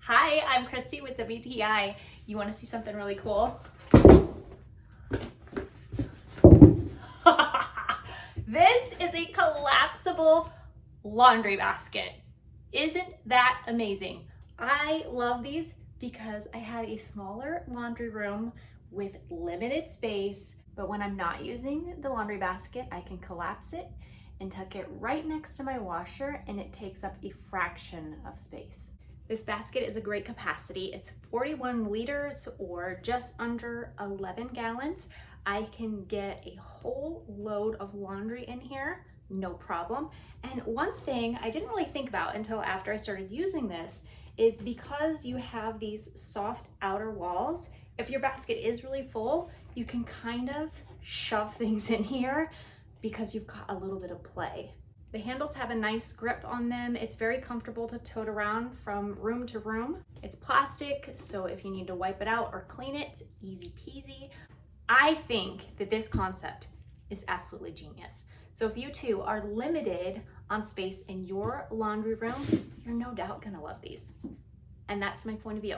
Hi, I'm Christy with WTI. You want to see something really cool? This is a collapsible laundry basket. Isn't that amazing? I love these because I have a smaller laundry room with limited space, but when I'm not using the laundry basket, I can collapse it and tuck it right next to my washer, and it takes up a fraction of space. This basket is a great capacity. It's 41 liters or just under 11 gallons. I can get a whole load of laundry in here, no problem. And one thing I didn't really think about until after I started using this is because you have these soft outer walls, if your basket is really full, you can kind of shove things in here because you've got a little bit of play. The handles have a nice grip on them. It's very comfortable to tote around from room to room. It's plastic, so if you need to wipe it out or clean it, it's easy peasy. I think that this concept is absolutely genius. So if you too are limited on space in your laundry room, you're no doubt gonna love these. And that's my point of view.